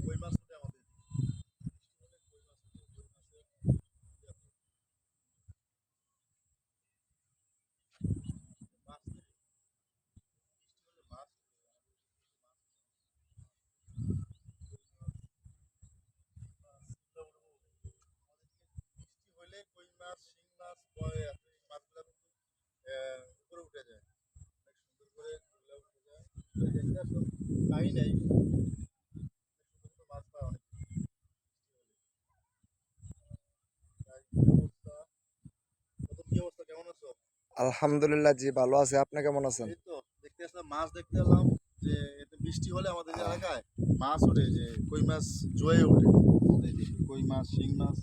কই মাছ উঠে আমাদের কই মাছ উঠে, কই মাছের মাছ ধরি, বৃষ্টি হলে মাছ উঠে, মাছ উঠে। বৃষ্টি হলে কই মাছ, শিং মাছ, এই মাছগুলো কিন্তু উপরে উঠে যায়, অনেক সুন্দর করে এগুলো উঠে যায়। দেখতে আসলে পাই নাই, সুন্দর সুন্দর মাছ পায় অনেক বৃষ্টি হলে। তাই কি অবস্থা? নতুন কি অবস্থা, কেমন আছো? আলহামদুলিল্লাহ জি ভালো আছে। আপনি কেমন আছেন? এই তো দেখতে আসলাম, মাছ দেখতে এলাম যে এতে বৃষ্টি হলে আমাদের এই এলাকায় মাছ ওঠে, যে কই মাছ জয়ে ওঠে। এই দেখি কই মাছ, শিং মাছ